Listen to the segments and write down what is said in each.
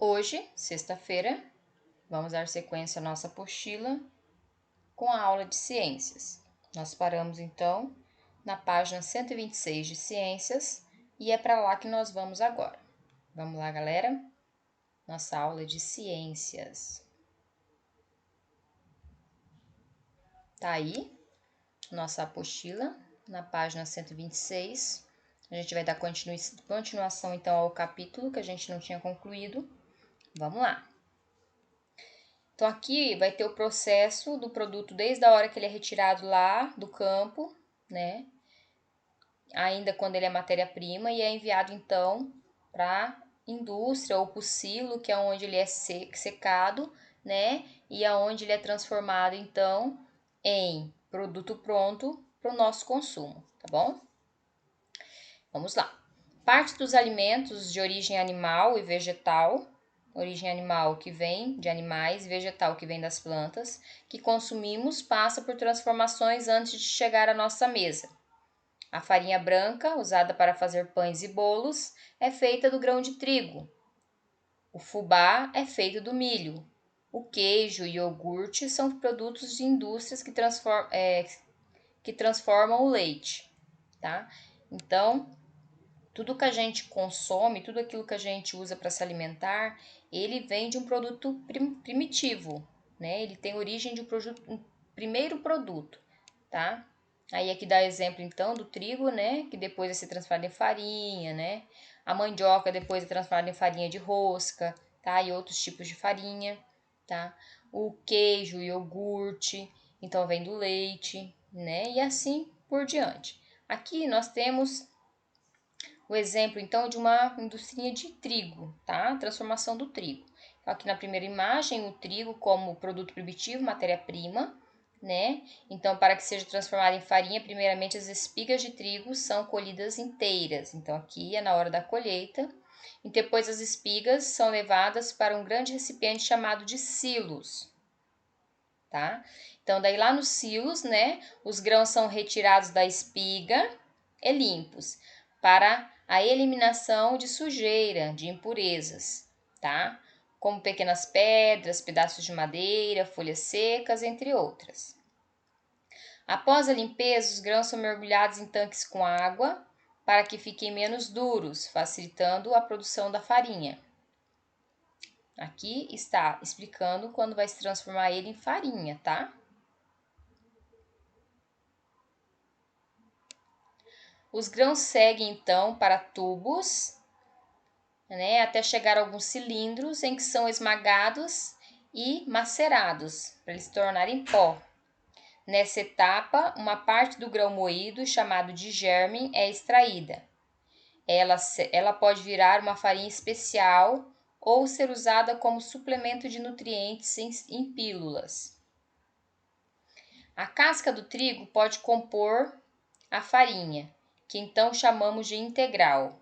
Hoje, sexta-feira, vamos dar sequência à nossa apostila com a aula de ciências. Nós paramos então na página 126 de ciências e é para lá que nós vamos agora. Vamos lá, galera? Nossa aula de ciências. Tá aí, nossa apostila, na página 126. A gente vai dar continuação então ao capítulo que a gente não tinha concluído. Vamos lá. Então, aqui vai ter o processo do produto desde a hora que ele é retirado lá do campo, né? Ainda quando ele é matéria-prima e é enviado, então, para indústria ou para o silo, que é onde ele é secado, né? E aonde ele é transformado, então, em produto pronto para o nosso consumo, tá bom? Vamos lá. Parte dos alimentos de origem animal e vegetal, origem animal que vem de animais, vegetal que vem das plantas, que consumimos, passa por transformações antes de chegar à nossa mesa. A farinha branca, usada para fazer pães e bolos, é feita do grão de trigo. O fubá é feito do milho. O queijo e iogurte são produtos de indústrias que transformam o leite, tá? Então, tudo que a gente consome, tudo aquilo que a gente usa para se alimentar, ele vem de um produto primitivo, né? Ele tem origem de um primeiro produto, tá? Aí aqui dá exemplo então do trigo, né? Que depois é se transformado em farinha, né? A mandioca depois é transformada em farinha de rosca, tá? E outros tipos de farinha, tá? O queijo, o iogurte, então vem do leite, né? E assim por diante. Aqui nós temos o exemplo, então, de uma indústria de trigo, tá? Transformação do trigo. Então, aqui na primeira imagem, o trigo como produto primitivo, matéria-prima, né? Então, para que seja transformado em farinha, primeiramente as espigas de trigo são colhidas inteiras. Então, aqui é na hora da colheita. E depois as espigas são levadas para um grande recipiente chamado de silos, tá? Então, daí lá nos silos, né, os grãos são retirados da espiga e limpos para a eliminação de sujeira, de impurezas, tá? Como pequenas pedras, pedaços de madeira, folhas secas, entre outras. Após a limpeza, os grãos são mergulhados em tanques com água para que fiquem menos duros, facilitando a produção da farinha. Aqui está explicando quando vai se transformar ele em farinha, tá? Os grãos seguem então para tubos, né, até chegar a alguns cilindros em que são esmagados e macerados para eles se tornarem pó. Nessa etapa, uma parte do grão moído, chamado de germe, é extraída. Ela pode virar uma farinha especial ou ser usada como suplemento de nutrientes em pílulas. A casca do trigo pode compor a farinha, que então chamamos de integral,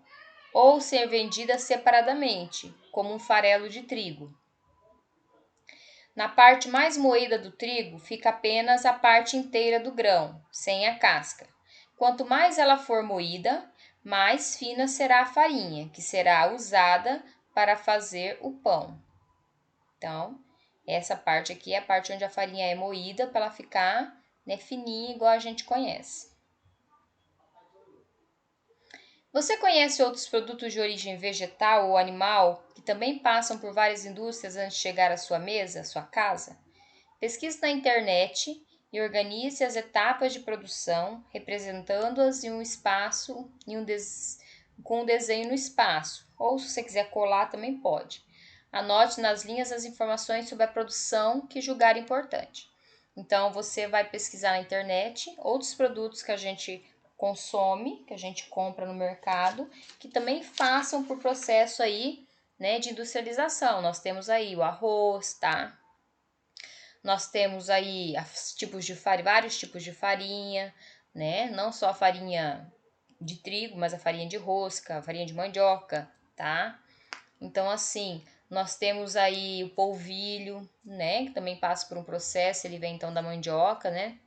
ou ser vendida separadamente, como um farelo de trigo. Na parte mais moída do trigo fica apenas a parte inteira do grão, sem a casca. Quanto mais ela for moída, mais fina será a farinha, que será usada para fazer o pão. Então, essa parte aqui é a parte onde a farinha é moída para ela ficar, né, fininha, igual a gente conhece. Você conhece outros produtos de origem vegetal ou animal que também passam por várias indústrias antes de chegar à sua mesa, à sua casa? Pesquise na internet e organize as etapas de produção, representando-as em um espaço, com um desenho no espaço. Ou se você quiser colar, também pode. Anote nas linhas as informações sobre a produção que julgar importante. Então, você vai pesquisar na internet outros produtos que a gente consome, que a gente compra no mercado, que também façam por processo aí, né, de industrialização. Nós temos aí o arroz, tá? Nós temos aí vários tipos de farinha, né? Não só a farinha de trigo, mas a farinha de rosca, a farinha de mandioca, tá? Então, assim, nós temos aí o polvilho, né? Que também passa por um processo, ele vem então da mandioca, né?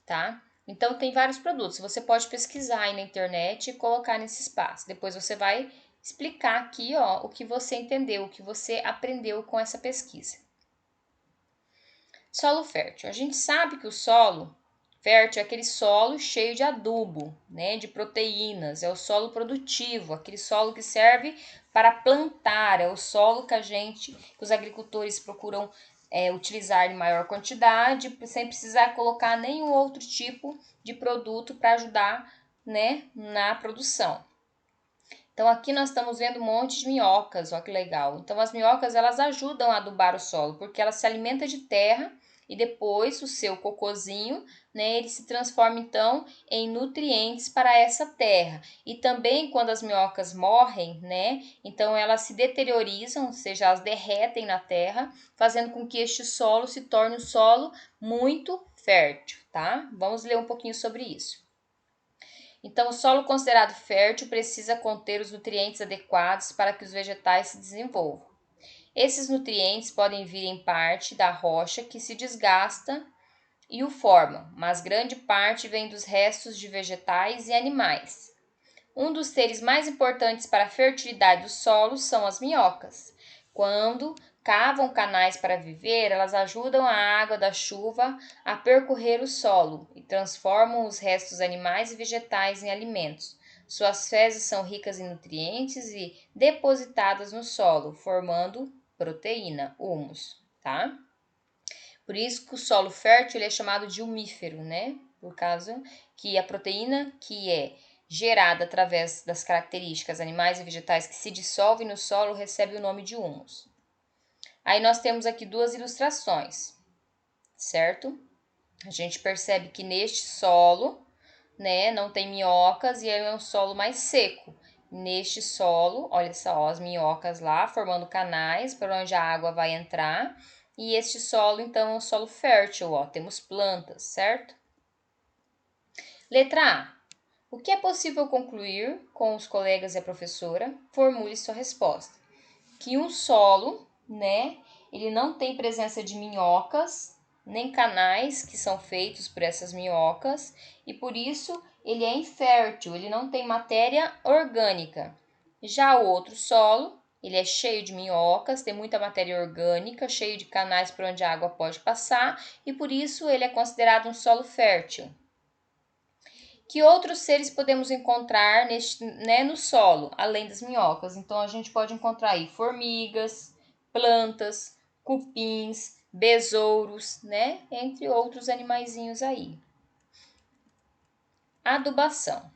Tá? Então, tem vários produtos. Você pode pesquisar aí na internet e colocar nesse espaço. Depois você vai explicar aqui, ó, o que você entendeu, o que você aprendeu com essa pesquisa. Solo fértil. A gente sabe que o solo fértil é aquele solo cheio de adubo, né, de proteínas, é o solo produtivo, aquele solo que serve para plantar, é o solo que os agricultores procuram utilizar em maior quantidade, sem precisar colocar nenhum outro tipo de produto para ajudar, né, na produção. Então aqui nós estamos vendo um monte de minhocas, olha que legal. Então as minhocas elas ajudam a adubar o solo, porque ela se alimenta de terra e depois o seu cocôzinho, né, ele se transforma então em nutrientes para essa terra. E também quando as minhocas morrem, né, então elas se deteriorizam, ou seja, elas derretem na terra, fazendo com que este solo se torne um solo muito fértil, tá? Vamos ler um pouquinho sobre isso. Então, o solo considerado fértil precisa conter os nutrientes adequados para que os vegetais se desenvolvam. Esses nutrientes podem vir em parte da rocha que se desgasta e o forma, mas grande parte vem dos restos de vegetais e animais. Um dos seres mais importantes para a fertilidade do solo são as minhocas. Quando cavam canais para viver, elas ajudam a água da chuva a percorrer o solo e transformam os restos animais e vegetais em alimentos. Suas fezes são ricas em nutrientes e depositadas no solo, formando proteína, humus, tá? Por isso que o solo fértil ele é chamado de humífero, né? Por causa que a proteína que é gerada através das características animais e vegetais que se dissolvem no solo recebe o nome de humus. Aí nós temos aqui duas ilustrações, certo? A gente percebe que neste solo, né, não tem minhocas e é um solo mais seco. Neste solo, olha só, as minhocas lá formando canais para onde a água vai entrar. E este solo, então, é um solo fértil, ó, temos plantas, certo? Letra A. O que é possível concluir com os colegas e a professora? Formule sua resposta. Que um solo, né, ele não tem presença de minhocas, nem canais que são feitos por essas minhocas, e por isso ele é infértil, ele não tem matéria orgânica. Já o outro solo, ele é cheio de minhocas, tem muita matéria orgânica, cheio de canais por onde a água pode passar, e por isso ele é considerado um solo fértil. Que outros seres podemos encontrar no solo, além das minhocas? Então, a gente pode encontrar aí formigas, plantas, cupins, besouros, né? Entre outros animaizinhos aí. Adubação.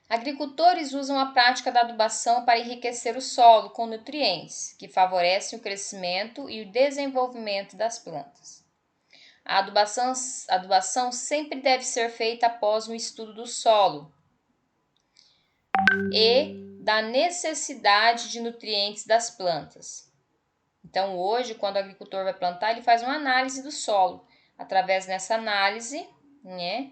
Agricultores usam a prática da adubação para enriquecer o solo com nutrientes, que favorecem o crescimento e o desenvolvimento das plantas. A adubação sempre deve ser feita após um estudo do solo e da necessidade de nutrientes das plantas. Então, hoje, quando o agricultor vai plantar, ele faz uma análise do solo. Através dessa análise, né,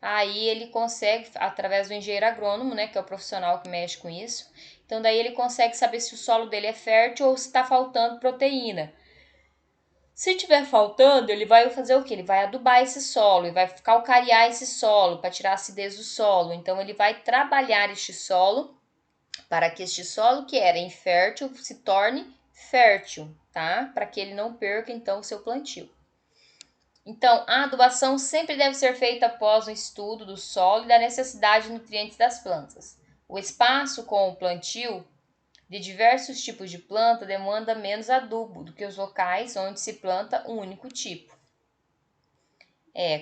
aí ele consegue, através do engenheiro agrônomo, né, que é o profissional que mexe com isso, então daí ele consegue saber se o solo dele é fértil ou se está faltando proteína. Se tiver faltando, ele vai fazer o quê? Ele vai adubar esse solo, ele vai calcarear esse solo para tirar a acidez do solo. Então, ele vai trabalhar este solo para que este solo que era infértil se torne fértil, tá? Para que ele não perca, então, o seu plantio. Então, a adubação sempre deve ser feita após o estudo do solo e da necessidade de nutrientes das plantas. O espaço com o plantio de diversos tipos de planta demanda menos adubo do que os locais onde se planta um único tipo.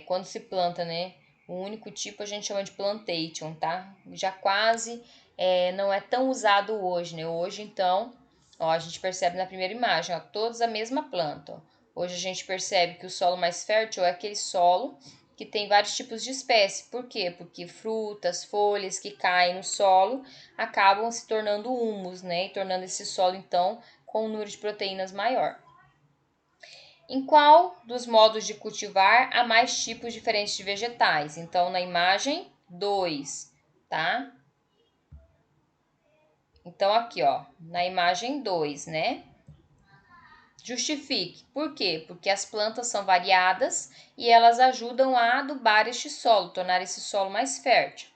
Quando se planta, né, um único tipo a gente chama de plantation, tá? Já quase não é tão usado hoje, né? Hoje, então, ó, a gente percebe na primeira imagem, ó, todos a mesma planta. Ó. Hoje a gente percebe que o solo mais fértil é aquele solo que tem vários tipos de espécie. Por quê? Porque frutas, folhas que caem no solo acabam se tornando humus, né? E tornando esse solo, então, com um número de proteínas maior. Em qual dos modos de cultivar há mais tipos diferentes de vegetais? Então, na imagem 2, tá? Então, aqui, ó, na imagem 2, né? Justifique. Por quê? Porque as plantas são variadas e elas ajudam a adubar este solo, tornar esse solo mais fértil.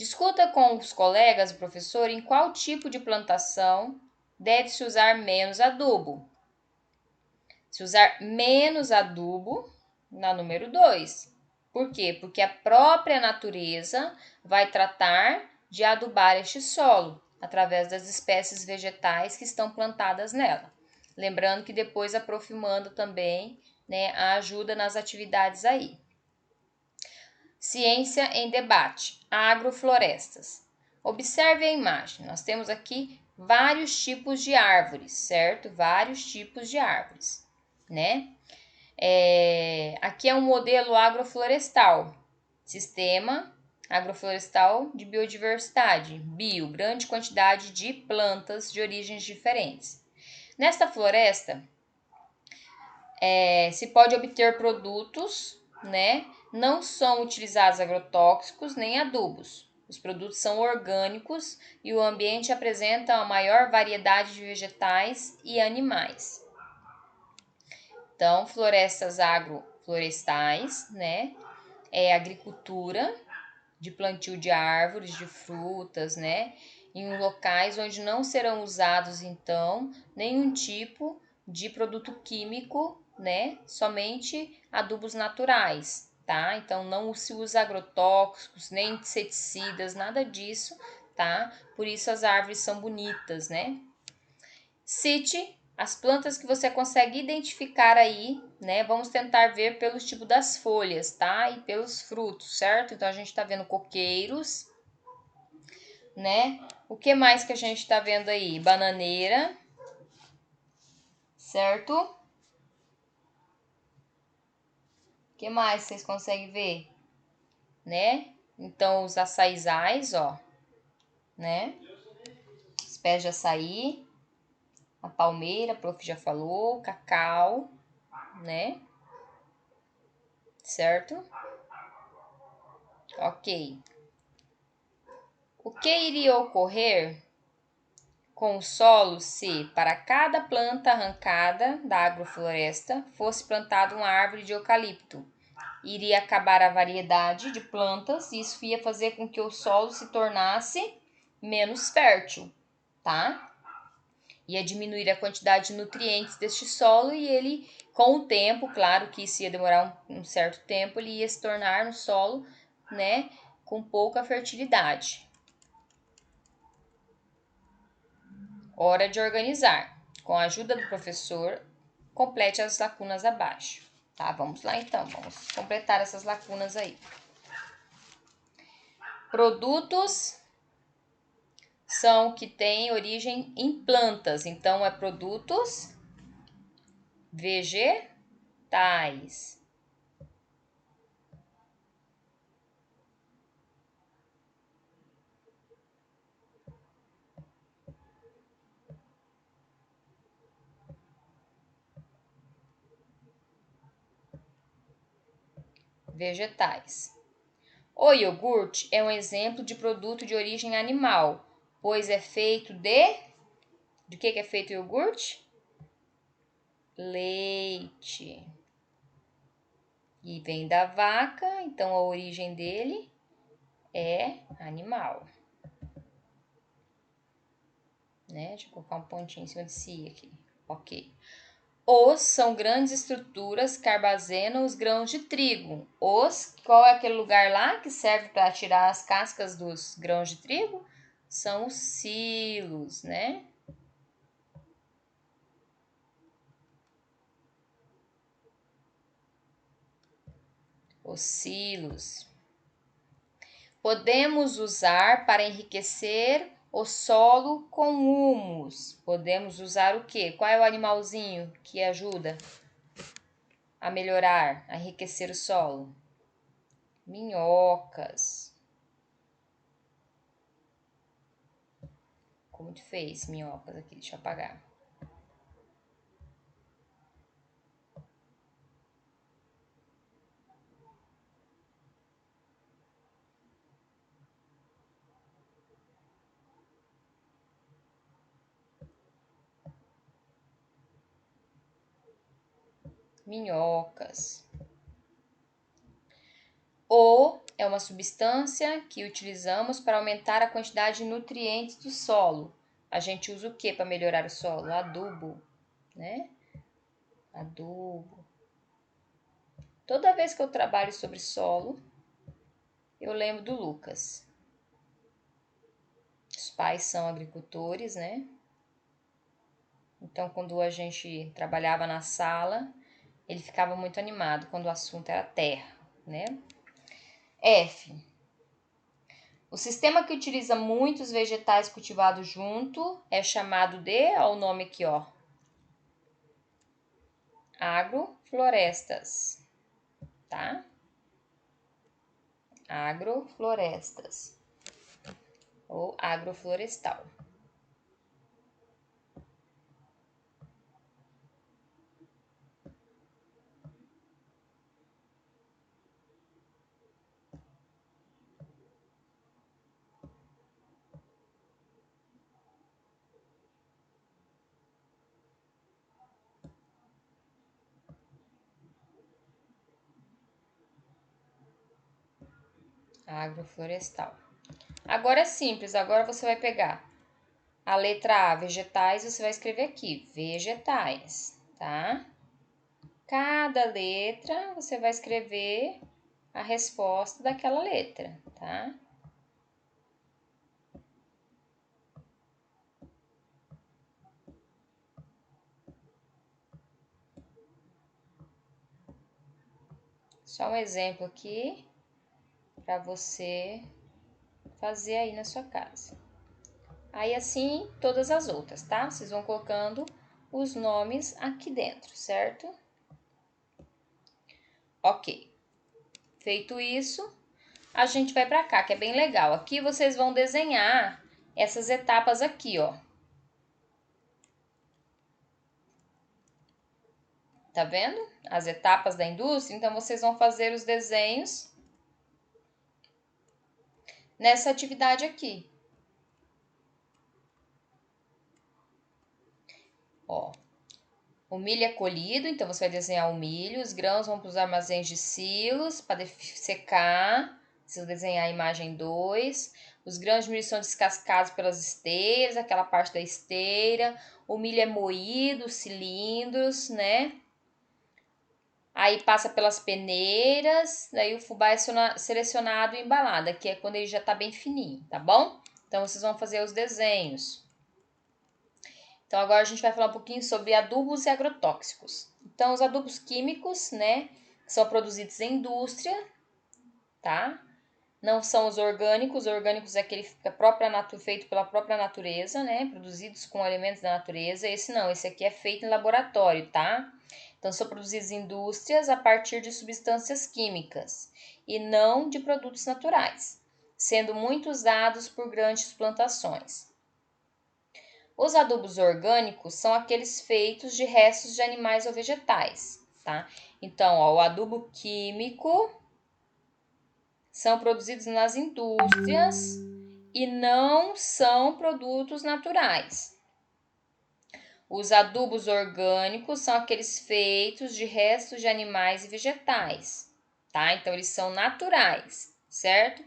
Discuta com os colegas, o professor, em qual tipo de plantação deve-se usar menos adubo. Se usar menos adubo na número 2. Por quê? Porque a própria natureza vai tratar de adubar este solo através das espécies vegetais que estão plantadas nela. Lembrando que depois aprofundando também, né, a ajuda nas atividades aí. Ciência em debate, agroflorestas. Observe a imagem, nós temos aqui vários tipos de árvores, certo? Vários tipos de árvores, né? Aqui é um modelo agroflorestal, sistema agroflorestal de biodiversidade, bio, grande quantidade de plantas de origens diferentes. Nesta floresta, se pode obter produtos, né? Não são utilizados agrotóxicos nem adubos. Os produtos são orgânicos e o ambiente apresenta a maior variedade de vegetais e animais. Então, florestas agroflorestais, né? É agricultura de plantio de árvores, de frutas, né? Em locais onde não serão usados, então, nenhum tipo de produto químico, né? Somente adubos naturais, tá? Então, não se usa agrotóxicos, nem inseticidas, nada disso, tá? Por isso as árvores são bonitas, né? Cite as plantas que você consegue identificar aí, né? Vamos tentar ver pelos tipos das folhas, tá? E pelos frutos, certo? Então, a gente tá vendo coqueiros, né? O que mais que a gente tá vendo aí? Bananeira, certo? O que mais vocês conseguem ver, né? Então, os açaizais, ó, né? Os pés de açaí, a palmeira, a prof já falou, cacau, né? Certo? Ok. O que iria ocorrer com o solo se, para cada planta arrancada da agrofloresta, fosse plantada uma árvore de eucalipto? Iria acabar a variedade de plantas e isso ia fazer com que o solo se tornasse menos fértil, tá? Ia diminuir a quantidade de nutrientes deste solo e ele, com o tempo, claro que isso ia demorar um certo tempo, ele ia se tornar um solo, né, com pouca fertilidade. Hora de organizar. Com a ajuda do professor, complete as lacunas abaixo. Tá, vamos lá então, vamos completar essas lacunas aí. Produtos são que têm origem em plantas, então é produtos vegetais. Vegetais. O iogurte é um exemplo de produto de origem animal, pois é feito de que é feito o iogurte? Leite. E vem da vaca, então a origem dele é animal. Né? Deixa eu colocar um pontinho em cima de si aqui. Ok. Os são grandes estruturas que armazenam os grãos de trigo. Qual é aquele lugar lá que serve para tirar as cascas dos grãos de trigo? São os silos, né? Os silos. Podemos usar para enriquecer o solo com humus. Podemos usar o quê? Qual é o animalzinho que ajuda a melhorar, a enriquecer o solo? Minhocas. Como que fez minhocas aqui? Deixa eu apagar. Minhocas. ou é uma substância que utilizamos para aumentar a quantidade de nutrientes do solo. A gente usa o que para melhorar o solo? Adubo, né? Adubo. Toda vez que eu trabalho sobre solo, eu lembro do Lucas. Os pais são agricultores, né? Então, quando a gente trabalhava na sala, ele ficava muito animado quando o assunto era terra, né? F. O sistema que utiliza muitos vegetais cultivados junto é chamado de, olha o nome aqui, ó, agroflorestas, tá? Agroflorestas ou agroflorestal. Agroflorestal. Agora é simples, agora você vai pegar a letra A, vegetais, você vai escrever aqui, vegetais, tá? Cada letra você vai escrever a resposta daquela letra, tá? Só um exemplo aqui para você fazer aí na sua casa. Aí assim todas as outras, tá? Vocês vão colocando os nomes aqui dentro, certo? Ok. Feito isso, a gente vai para cá, que é bem legal. Aqui vocês vão desenhar essas etapas aqui, ó. Tá vendo? As etapas da indústria. Então, vocês vão fazer os desenhos nessa atividade aqui. Ó, o milho é colhido, então você vai desenhar o milho. Os grãos vão para os armazéns de silos para secar. Vocês vão desenhar a imagem 2. Os grãos de milho são descascados pelas esteiras, aquela parte da esteira. O milho é moído, cilindros, né? Aí passa pelas peneiras, daí o fubá é selecionado e embalado, que é quando ele já tá bem fininho, tá bom? Então, vocês vão fazer os desenhos. Então, agora a gente vai falar um pouquinho sobre adubos e agrotóxicos. Então, os adubos químicos, né, que são produzidos em indústria, tá? Não são os orgânicos é aquele feito pela própria natureza, né, produzidos com elementos da natureza. Esse não, esse aqui é feito em laboratório, tá? Então, são produzidos em indústrias a partir de substâncias químicas e não de produtos naturais, sendo muito usados por grandes plantações. Os adubos orgânicos são aqueles feitos de restos de animais ou vegetais, tá? Então, ó, o adubo químico são produzidos nas indústrias e não são produtos naturais. Os adubos orgânicos são aqueles feitos de restos de animais e vegetais, tá? Então, eles são naturais, certo?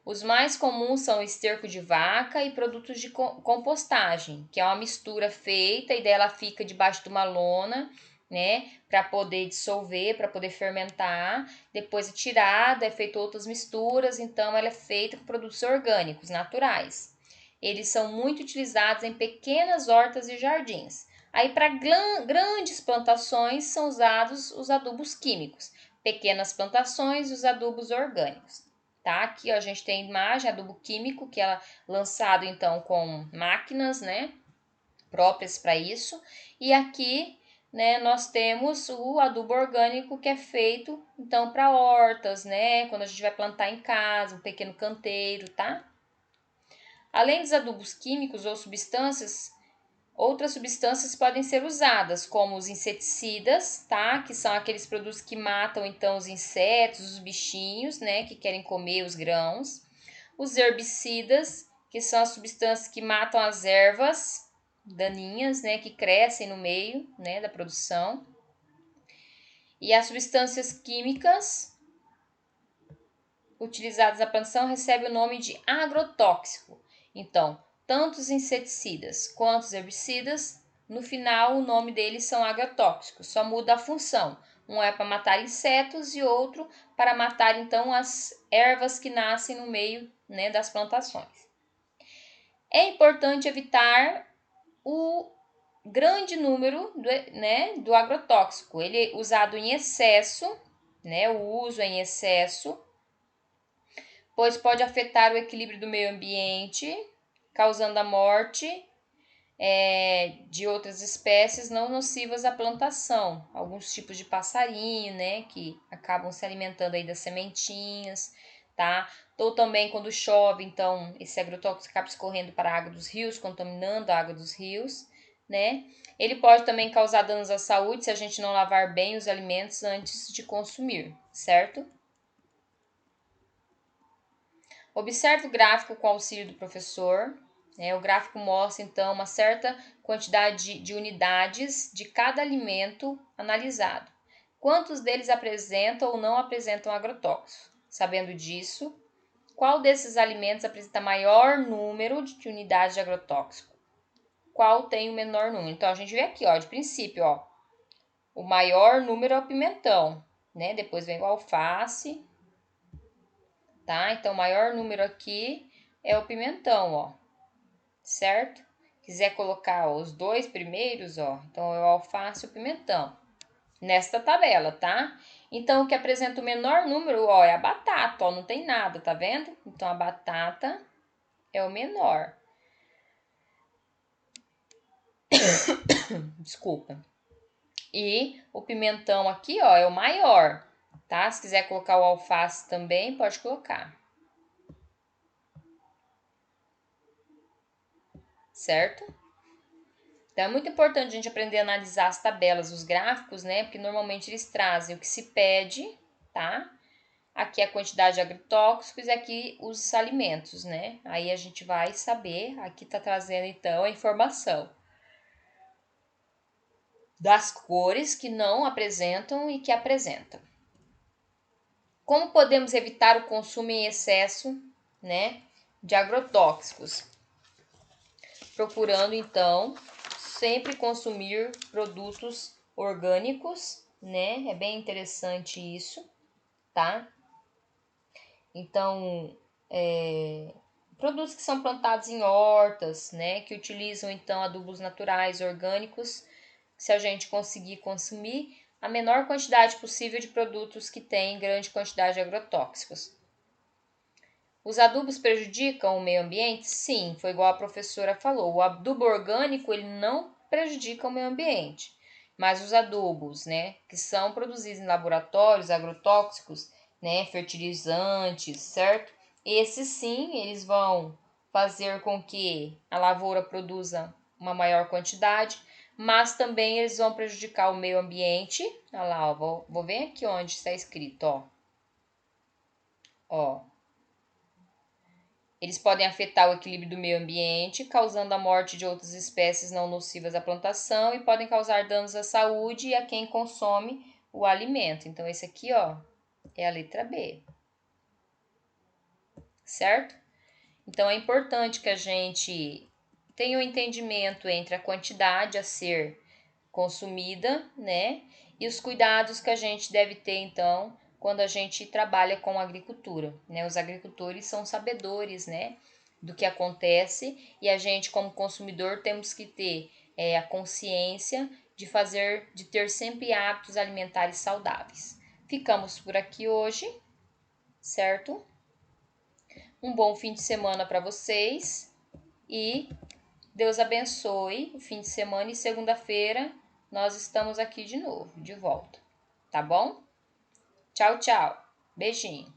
Os mais comuns são esterco de vaca e produtos de compostagem, que é uma mistura feita e daí ela fica debaixo de uma lona, né, para poder dissolver, para poder fermentar. Depois é tirada, é feita outras misturas, então ela é feita com produtos orgânicos, naturais. Eles são muito utilizados em pequenas hortas e jardins. Aí, para grandes plantações, são usados os adubos químicos. Pequenas plantações, os adubos orgânicos. Tá? Aqui ó, a gente tem a imagem, adubo químico, que é lançado então com máquinas, né, próprias para isso. E aqui, né, nós temos o adubo orgânico que é feito então para hortas, né, quando a gente vai plantar em casa, um pequeno canteiro, tá? Além dos adubos químicos ou substâncias, outras substâncias podem ser usadas, como os inseticidas, tá? Que são aqueles produtos que matam então os insetos, os bichinhos, né, que querem comer os grãos. Os herbicidas, que são as substâncias que matam as ervas daninhas, né, que crescem no meio, né, da produção. E as substâncias químicas, utilizados na plantação recebem o nome de agrotóxico. Então, tanto os inseticidas quanto os herbicidas, no final o nome deles são agrotóxicos, só muda a função. Um é para matar insetos e outro para matar então as ervas que nascem no meio, né, das plantações. É importante evitar o grande número do agrotóxico. Ele é usado em excesso, né, o uso em excesso, pois pode afetar o equilíbrio do meio ambiente, causando a morte de outras espécies não nocivas à plantação. Alguns tipos de passarinho, né, que acabam se alimentando aí das sementinhas, tá? Ou também quando chove, então esse agrotóxico acaba escorrendo para a água dos rios, contaminando a água dos rios, né? Ele pode também causar danos à saúde se a gente não lavar bem os alimentos antes de consumir, certo? Observe o gráfico com auxílio do professor. O gráfico mostra, então, uma certa quantidade de unidades de cada alimento analisado. Quantos deles apresentam ou não apresentam agrotóxicos? Sabendo disso, qual desses alimentos apresenta maior número de unidades de agrotóxico? Qual tem o menor número? Então, a gente vê aqui, ó, de princípio, ó, o maior número é o pimentão, né? Depois vem o alface, tá? Então, o maior número aqui é o pimentão, ó, certo? Quiser colocar os dois primeiros, ó, então é o alface e o pimentão, nesta tabela, tá? Então, o que apresenta o menor número, ó, é a batata, ó, não tem nada, tá vendo? Então, a batata é o menor. Desculpa. E o pimentão aqui, ó, é o maior, tá? Se quiser colocar o alface também, pode colocar. Certo? Então, é muito importante a gente aprender a analisar as tabelas, os gráficos, né? Porque normalmente eles trazem o que se pede, tá? Aqui a quantidade de agrotóxicos e aqui os alimentos, né? Aí a gente vai saber, aqui tá trazendo então a informação das cores que não apresentam e que apresentam. Como podemos evitar o consumo em excesso, né, de agrotóxicos? Procurando então sempre consumir produtos orgânicos, né? É bem interessante isso, tá? Então, produtos que são plantados em hortas, né? Que utilizam então adubos naturais, orgânicos, se a gente conseguir consumir a menor quantidade possível de produtos que têm grande quantidade de agrotóxicos. Os adubos prejudicam o meio ambiente? Sim, foi igual a professora falou. O adubo orgânico ele não prejudica o meio ambiente, mas os adubos, né, que são produzidos em laboratórios, agrotóxicos, né, fertilizantes, certo? Esses sim, eles vão fazer com que a lavoura produza uma maior quantidade, mas também eles vão prejudicar o meio ambiente. Olha lá, ó, vou ver aqui onde está escrito, ó. Eles podem afetar o equilíbrio do meio ambiente, causando a morte de outras espécies não nocivas à plantação e podem causar danos à saúde e a quem consome o alimento. Então, esse aqui, ó, é a letra B. Certo? Então, é importante que a gente tenha um entendimento entre a quantidade a ser consumida, né? E os cuidados que a gente deve ter, então, quando a gente trabalha com agricultura, né? Os agricultores são sabedores, né, do que acontece e a gente, como consumidor, temos que ter a consciência de ter sempre hábitos alimentares saudáveis. Ficamos por aqui hoje, certo? Um bom fim de semana para vocês e Deus abençoe o fim de semana e segunda-feira nós estamos aqui de novo, de volta. Tá bom? Tchau, tchau. Beijinho.